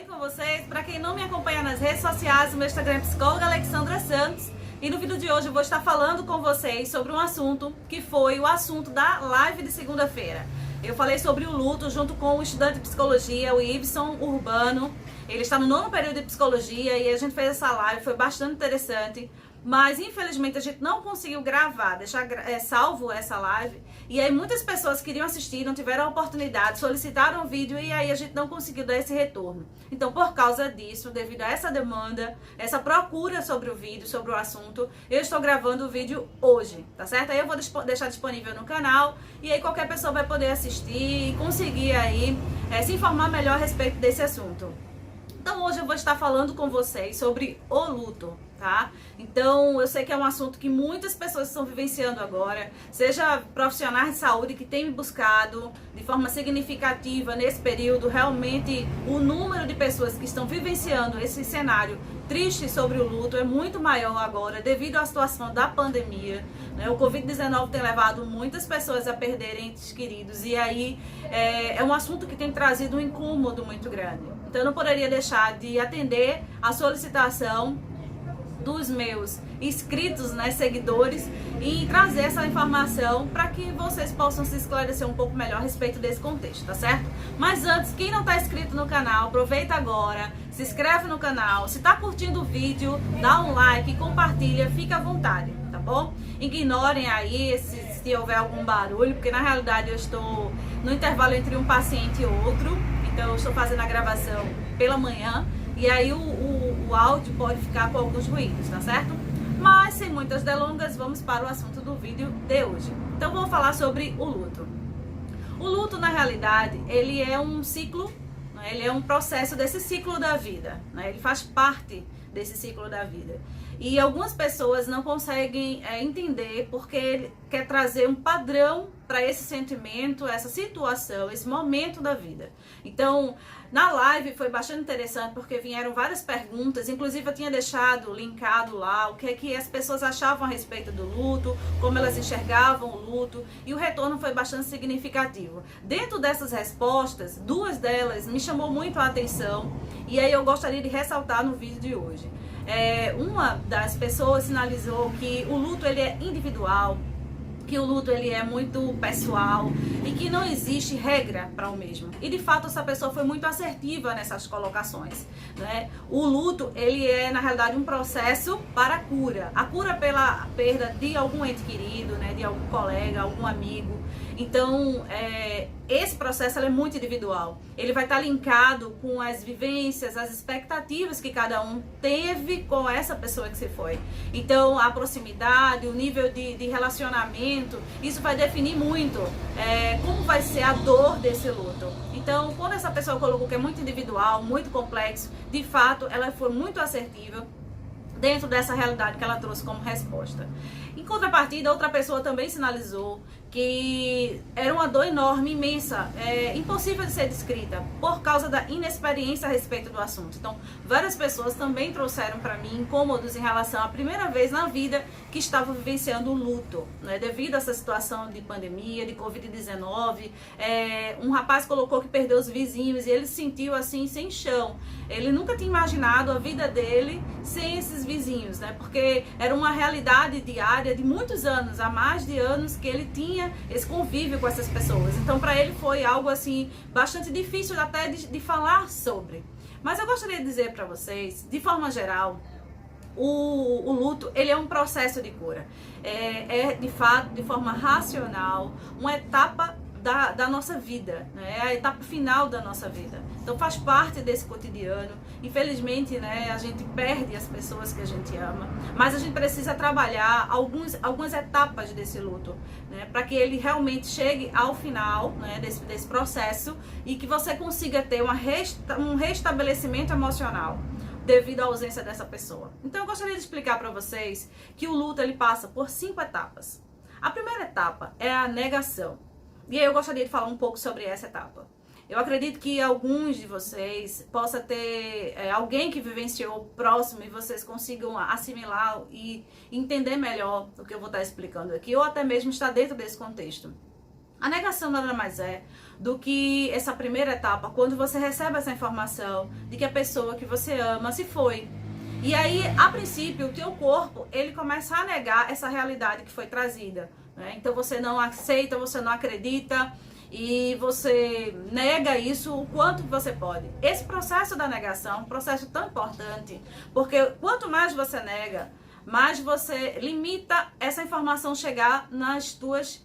bem com vocês? Para quem não me acompanha nas redes sociais, o meu Instagram é psicóloga Alexandra Santos. E no vídeo de hoje eu vou estar falando com vocês sobre um assunto que foi o assunto da live de segunda-feira. Eu falei sobre o luto junto com o estudante de psicologia, o Ibson Urbano. Ele está no 9º período de psicologia e a gente fez essa live, foi bastante interessante. Mas infelizmente a gente não conseguiu gravar, deixar salvo essa live. E aí muitas pessoas queriam assistir, não tiveram a oportunidade, solicitaram o vídeo e aí a gente não conseguiu dar esse retorno. Então por causa disso, devido a essa demanda, essa procura sobre o vídeo, sobre o assunto, eu estou gravando o vídeo hoje, tá certo? Aí eu vou deixar disponível no canal e aí qualquer pessoa vai poder assistir e conseguir aí se informar melhor a respeito desse assunto. Então hoje eu vou estar falando com vocês sobre o luto, tá? Então eu sei que é um assunto que muitas pessoas estão vivenciando agora, seja profissionais de saúde que têm me buscado de forma significativa nesse período. Realmente o número de pessoas que estão vivenciando esse cenário triste sobre o luto é muito maior agora devido à situação da pandemia, né? O Covid-19 tem levado muitas pessoas a perderem entes queridos e aí é um assunto que tem trazido um incômodo muito grande. Então eu não poderia deixar de atender a solicitação dos meus inscritos, né, seguidores, e trazer essa informação para que vocês possam se esclarecer um pouco melhor a respeito desse contexto, tá certo? Mas antes, quem não está inscrito no canal, aproveita agora, se inscreve no canal, se está curtindo o vídeo, dá um like, compartilha, fica à vontade, tá bom? Ignorem aí se houver algum barulho, porque na realidade eu estou no intervalo entre um paciente e outro, então eu estou fazendo a gravação pela manhã, e aí o áudio pode ficar com alguns ruídos, tá certo? Mas sem muitas delongas, vamos para o assunto do vídeo de hoje. Então vou falar sobre o luto. O luto, na realidade, ele é um ciclo, né? Ele é um processo desse ciclo da vida, né? Ele faz parte desse ciclo da vida. E algumas pessoas não conseguem entender porque ele quer trazer um padrão para esse sentimento, essa situação, esse momento da vida. Então, na live foi bastante interessante porque vieram várias perguntas, inclusive eu tinha deixado linkado lá o que é que as pessoas achavam a respeito do luto, como elas enxergavam o luto, e o retorno foi bastante significativo. Dentro dessas respostas, duas delas me chamou muito a atenção e aí eu gostaria de ressaltar no vídeo de hoje. Uma das pessoas sinalizou que o luto ele é individual, que o luto ele é muito pessoal e que não existe regra para o mesmo. E de fato essa pessoa foi muito assertiva nessas colocações, né? O luto ele é na realidade um processo para a cura pela perda de algum ente querido, né? De algum colega, algum amigo. Então esse processo ele é muito individual. Ele vai estar linkado com as vivências, as expectativas que cada um teve com essa pessoa que se foi. Então a proximidade, o nível de relacionamento, isso vai definir muito como vai ser a dor desse luto. Então quando essa pessoa colocou que é muito individual, muito complexo, de fato ela foi muito assertiva dentro dessa realidade que ela trouxe como resposta. Em contrapartida, outra pessoa também sinalizou que era uma dor enorme, imensa, impossível de ser descrita por causa da inexperiência a respeito do assunto. Então, várias pessoas também trouxeram para mim incômodos em relação à primeira vez na vida que estavam vivenciando o luto, né? Devido a essa situação de pandemia, de Covid-19, um rapaz colocou que perdeu os vizinhos e ele se sentiu assim, sem chão. Ele nunca tinha imaginado a vida dele sem esses vizinhos, né? Porque era uma realidade diária de muitos anos, há mais de anos que ele tinha esse convívio com essas pessoas. Então para ele foi algo assim bastante difícil até de falar sobre. Mas eu gostaria de dizer para vocês, de forma geral, o luto ele é um processo de cura. De fato, de forma racional, uma etapa da nossa vida, né? É a etapa final da nossa vida. Então faz parte desse cotidiano. Infelizmente, né, a gente perde as pessoas que a gente ama, mas a gente precisa trabalhar algumas etapas desse luto, né, para que ele realmente chegue ao final, né, desse processo e que você consiga ter um restabelecimento emocional devido à ausência dessa pessoa. Então eu gostaria de explicar para vocês que o luto ele passa por 5 etapas. A primeira etapa é a negação. E aí eu gostaria de falar um pouco sobre essa etapa. Eu acredito que alguns de vocês possa ter alguém que vivenciou próximo e vocês consigam assimilar e entender melhor o que eu vou estar explicando aqui, ou até mesmo estar dentro desse contexto. A negação nada mais é do que essa primeira etapa, quando você recebe essa informação de que a pessoa que você ama se foi. E aí, a princípio, o teu corpo, ele começa a negar essa realidade que foi trazida, né? Então você não aceita, você não acredita e você nega isso o quanto você pode. Esse processo da negação é um processo tão importante, porque quanto mais você nega, mais você limita essa informação chegar nas tuas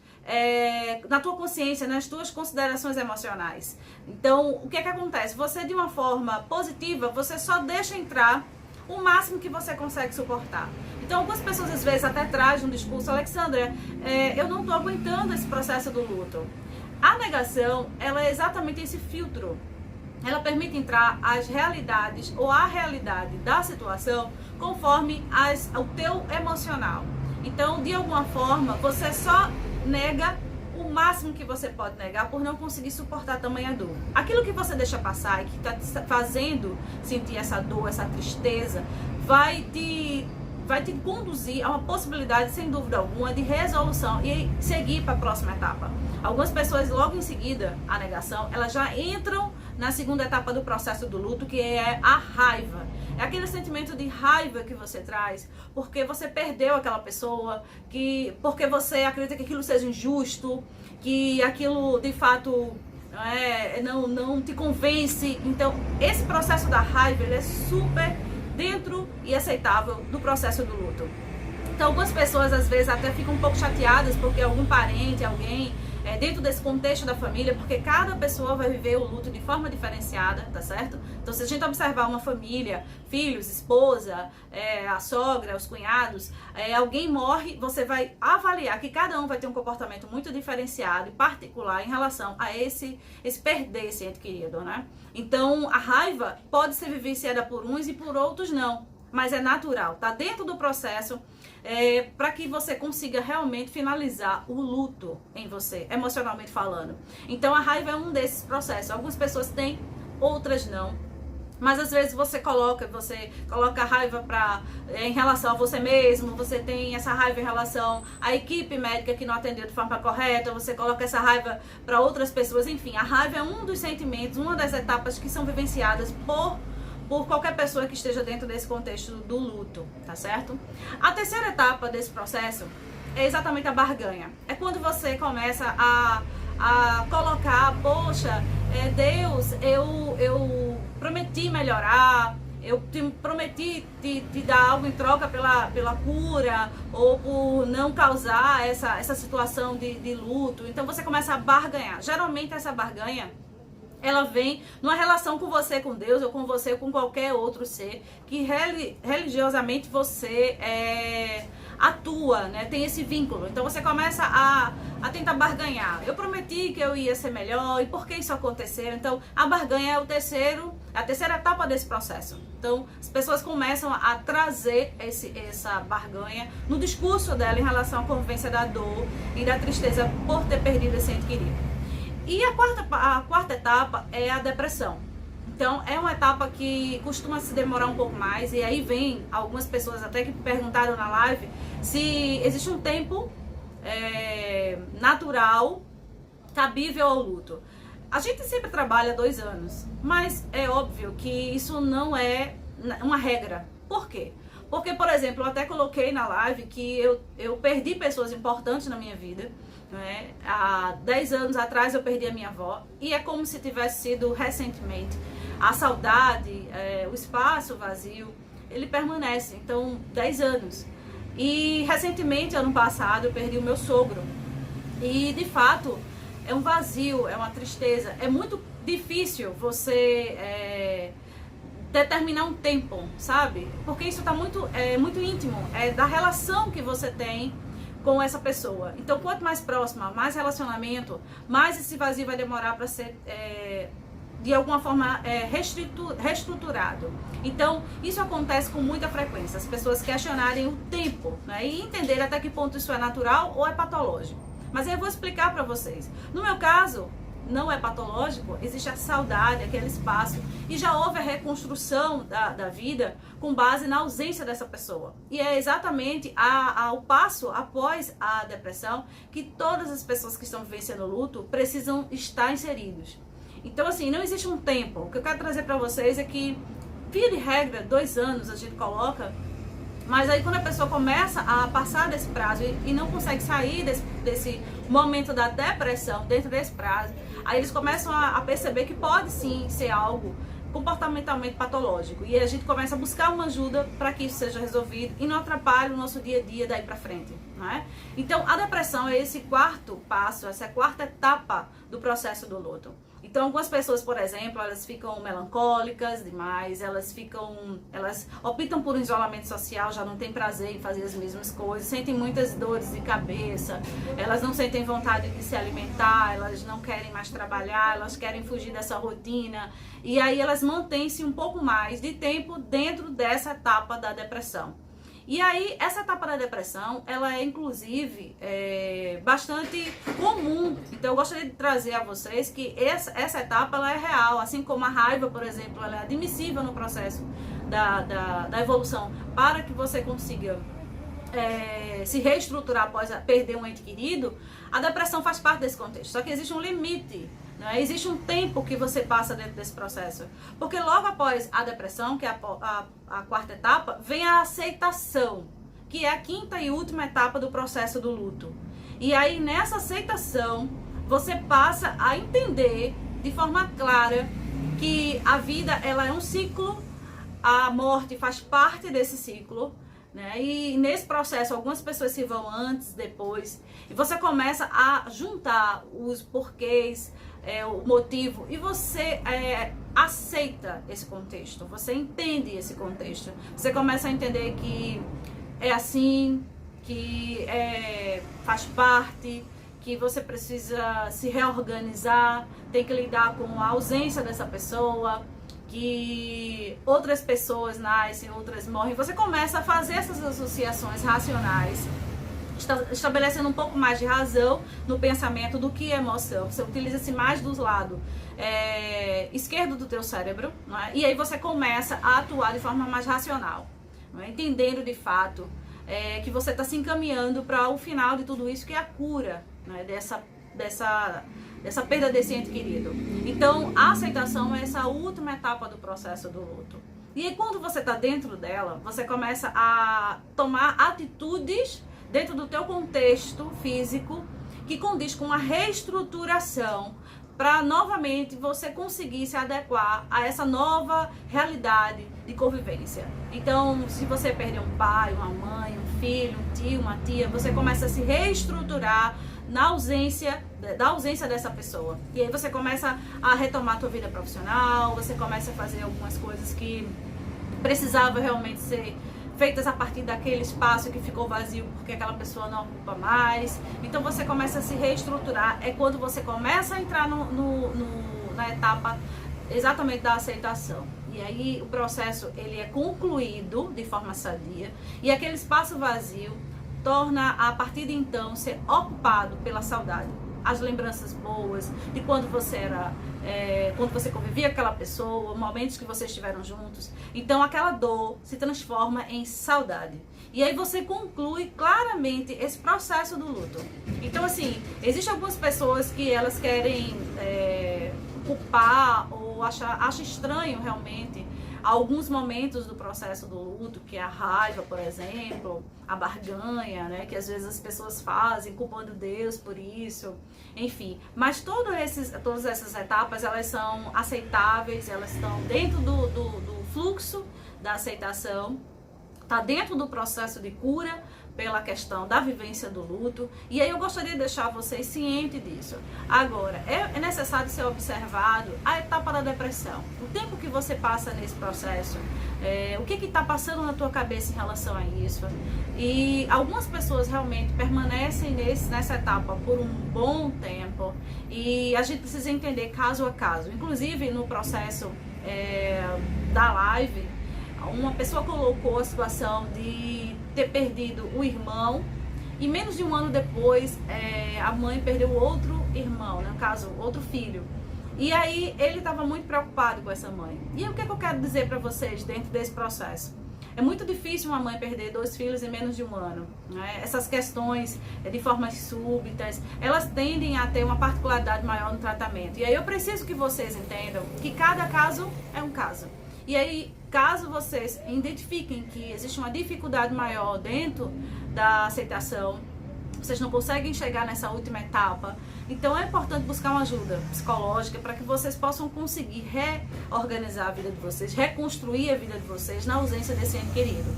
na tua consciência, nas tuas considerações emocionais. Então, o que é que acontece? Você, de uma forma positiva, você só deixa entrar o máximo que você consegue suportar. Então, algumas pessoas às vezes até trazem um discurso: Alexandra, eu não estou aguentando esse processo do luto. A negação, ela é exatamente esse filtro. Ela permite entrar as realidades ou a realidade da situação conforme o teu emocional. Então, de alguma forma, você só nega o máximo que você pode negar por não conseguir suportar tamanha dor. Aquilo que você deixa passar e que está te fazendo sentir essa dor, essa tristeza, vai te conduzir a uma possibilidade, sem dúvida alguma, de resolução e seguir para a próxima etapa. Algumas pessoas, logo em seguida, a negação, elas já entram na segunda etapa do processo do luto, que é a raiva. É aquele sentimento de raiva que você traz porque você perdeu aquela pessoa, porque você acredita que aquilo seja injusto, que aquilo de fato não te convence. Então, esse processo da raiva, ele é super dentro e aceitável do processo do luto. Então, algumas pessoas às vezes até ficam um pouco chateadas porque algum parente, alguém dentro desse contexto da família, porque cada pessoa vai viver o luto de forma diferenciada, tá certo? Então, se a gente observar uma família, filhos, esposa, a sogra, os cunhados, alguém morre, você vai avaliar que cada um vai ter um comportamento muito diferenciado e particular em relação a esse perder esse ente querido, né? Então, a raiva pode ser vivenciada por uns e por outros não, mas é natural, tá dentro do processo para que você consiga realmente finalizar o luto em você, emocionalmente falando. Então, a raiva é um desses processos. Algumas pessoas têm, outras não. Mas às vezes você coloca a raiva em relação a você mesmo, você tem essa raiva em relação à equipe médica que não atendeu de forma correta, você coloca essa raiva para outras pessoas, enfim, a raiva é um dos sentimentos, uma das etapas que são vivenciadas por qualquer pessoa que esteja dentro desse contexto do luto, tá certo? A terceira etapa desse processo é exatamente a barganha. É quando você começa a colocar, poxa, Deus, eu prometi melhorar, eu prometi te dar algo em troca pela cura, ou por não causar essa situação de luto. Então você começa a barganhar. Geralmente essa barganha, ela vem numa relação com você, com Deus, ou com você, com qualquer outro ser, que religiosamente você atua, né? Tem esse vínculo. Então você começa a tentar barganhar. Eu prometi que eu ia ser melhor, e por que isso aconteceu? Então a barganha é a terceira etapa desse processo. Então as pessoas começam a trazer essa barganha no discurso dela em relação à convivência da dor e da tristeza por ter perdido esse ente querido. E a quarta etapa é a depressão. Então, é uma etapa que costuma se demorar um pouco mais. E aí vem algumas pessoas até que perguntaram na live se existe um tempo natural, cabível ao luto. A gente sempre trabalha 2 anos, mas é óbvio que isso não é uma regra. Por quê? Porque, por exemplo, eu até coloquei na live que eu perdi pessoas importantes na minha vida. Há 10 anos atrás eu perdi a minha avó, e é como se tivesse sido recentemente. A saudade, o espaço vazio, ele permanece. Então, 10 anos. E recentemente, ano passado, eu perdi o meu sogro. E de fato, é um vazio, é uma tristeza. É muito difícil você determinar um tempo, sabe? Porque isso está muito íntimo, da relação que você tem com essa pessoa. Então, quanto mais próxima, mais relacionamento, mais esse vazio vai demorar para ser de alguma forma reestruturado. Então, isso acontece com muita frequência. As pessoas questionarem o tempo, né, e entenderem até que ponto isso é natural ou é patológico. Mas aí eu vou explicar para vocês. No meu caso, não é patológico, existe a saudade, aquele espaço, e já houve a reconstrução da vida com base na ausência dessa pessoa. E é exatamente o passo após a depressão que todas as pessoas que estão vivenciando luto precisam estar inseridos. Então, assim, não existe um tempo. O que eu quero trazer para vocês é que, via de regra, 2 anos a gente coloca, mas aí quando a pessoa começa a passar desse prazo e não consegue sair desse momento da depressão dentro desse prazo, aí eles começam a perceber que pode sim ser algo comportamentalmente patológico. E a gente começa a buscar uma ajuda para que isso seja resolvido e não atrapalhe o nosso dia a dia daí para frente, não é? Então, a depressão é esse 4º passo, essa 4ª etapa do processo do luto. Então, algumas pessoas, por exemplo, elas ficam melancólicas demais, elas optam por um isolamento social, já não tem prazer em fazer as mesmas coisas, sentem muitas dores de cabeça, elas não sentem vontade de se alimentar, elas não querem mais trabalhar, elas querem fugir dessa rotina, e aí elas mantêm-se um pouco mais de tempo dentro dessa etapa da depressão. E aí, essa etapa da depressão, ela é inclusive bastante comum. Então, eu gostaria de trazer a vocês que essa etapa ela é real. Assim como a raiva, por exemplo, ela é admissível no processo da evolução para que você consiga se reestruturar após perder um ente querido. A depressão faz parte desse contexto. Só que existe um limite. Existe um tempo que você passa dentro desse processo. Porque logo após a depressão, que é a 4ª etapa, vem a aceitação, que é a 5ª e última etapa do processo do luto. E aí, nessa aceitação, você passa a entender de forma clara que a vida ela é um ciclo, a morte faz parte desse ciclo, né? E nesse processo, algumas pessoas se vão antes, depois, e você começa a juntar os porquês, o motivo, e você aceita esse contexto, você entende esse contexto, você começa a entender que é assim, que faz parte, que você precisa se reorganizar, tem que lidar com a ausência dessa pessoa, que outras pessoas nascem, outras morrem. Você começa a fazer essas associações racionais, estabelecendo um pouco mais de razão no pensamento do que emoção. Você utiliza-se mais do lado esquerdo do teu cérebro, não é? E aí você começa a atuar de forma mais racional, não é? Entendendo de fato que você está se encaminhando para o final de tudo isso, que é a cura, não é? dessa perda desse ente querido. Então, a aceitação é essa última etapa do processo do luto. E aí, quando você está dentro dela, você começa a tomar atitudes dentro do teu contexto físico que condiz com a reestruturação para novamente você conseguir se adequar a essa nova realidade de convivência. Então, se você perdeu um pai, uma mãe, um filho, um tio, uma tia, você começa a se reestruturar da ausência dessa pessoa. E aí você começa a retomar a tua vida profissional, você começa a fazer algumas coisas que precisavam realmente ser feitas a partir daquele espaço que ficou vazio porque aquela pessoa não ocupa mais. Então você começa a se reestruturar. É quando você começa a entrar na etapa exatamente da aceitação. E aí o processo ele é concluído de forma sadia e aquele espaço vazio torna a partir de então ser ocupado pela saudade. As lembranças boas de quando você convivia com aquela pessoa, momentos que vocês estiveram juntos. Então aquela dor se transforma em saudade. E aí você conclui claramente esse processo do luto. Então assim, existem algumas pessoas que elas querem culpar ou acham estranho realmente alguns momentos do processo do luto, que é a raiva, por exemplo, a barganha, né, que às vezes as pessoas fazem, culpando Deus por isso, enfim. Mas todas essas etapas, elas são aceitáveis, elas estão dentro do fluxo da aceitação, está dentro do processo de cura pela questão da vivência do luto. E aí eu gostaria de deixar vocês cientes disso. Agora, é necessário ser observado a etapa da depressão. O tempo que você passa nesse processo, o que está passando na tua cabeça em relação a isso. E algumas pessoas realmente permanecem nessa etapa por um bom tempo. E a gente precisa entender caso a caso. Inclusive, no processo da live, uma pessoa colocou a situação de ter perdido o irmão E menos de um ano depois, a mãe perdeu outro irmão, no caso, outro filho. E aí ele estava muito preocupado com essa mãe. E o que eu quero dizer para vocês dentro desse processo? É muito difícil uma mãe perder 2 filhos em menos de um ano, né? Essas questões de formas súbitas, elas tendem a ter uma particularidade maior no tratamento. E aí eu preciso que vocês entendam que cada caso é um caso. E aí, caso vocês identifiquem que existe uma dificuldade maior dentro da aceitação, vocês não conseguem chegar nessa última etapa, então é importante buscar uma ajuda psicológica para que vocês possam conseguir reorganizar a vida de vocês, reconstruir a vida de vocês na ausência desse ente querido.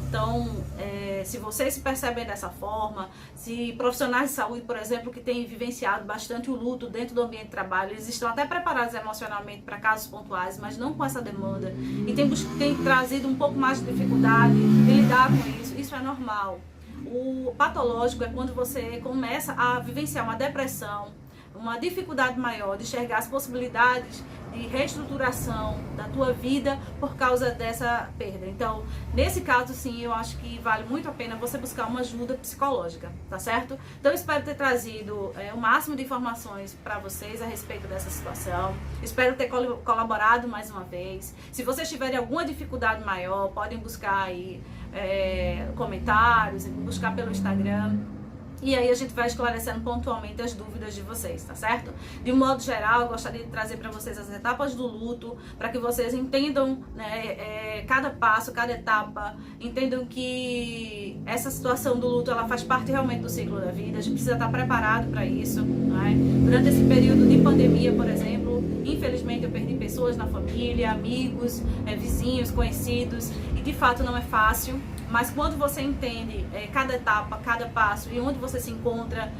Então, se vocês se percebem dessa forma, se profissionais de saúde, por exemplo, que têm vivenciado bastante o luto dentro do ambiente de trabalho, eles estão até preparados emocionalmente para casos pontuais, mas não com essa demanda, e têm trazido um pouco mais de dificuldade de lidar com isso, isso é normal. O patológico é quando você começa a vivenciar uma depressão, uma dificuldade maior de enxergar as possibilidades de reestruturação da tua vida por causa dessa perda. Então, nesse caso, sim, eu acho que vale muito a pena você buscar uma ajuda psicológica, tá certo? Então, eu espero ter trazido o máximo de informações para vocês a respeito dessa situação. Espero ter colaborado mais uma vez. Se vocês tiverem alguma dificuldade maior, podem buscar aí comentários, buscar pelo Instagram. E aí a gente vai esclarecendo pontualmente as dúvidas de vocês, tá certo? De um modo geral, eu gostaria de trazer para vocês as etapas do luto, para que vocês entendam, né, cada passo, cada etapa, entendam que essa situação do luto, ela faz parte realmente do ciclo da vida, a gente precisa estar preparado para isso, né? Durante esse período de pandemia, por exemplo, infelizmente eu perdi pessoas na família, amigos, vizinhos, conhecidos, e de fato não é fácil. Mas quando você entende cada etapa, cada passo e onde você se encontra,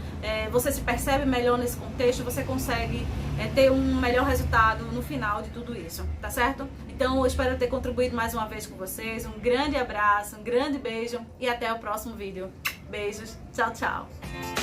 você se percebe melhor nesse contexto, você consegue ter um melhor resultado no final de tudo isso, tá certo? Então eu espero ter contribuído mais uma vez com vocês. Um grande abraço, um grande beijo e até o próximo vídeo. Beijos, tchau, tchau!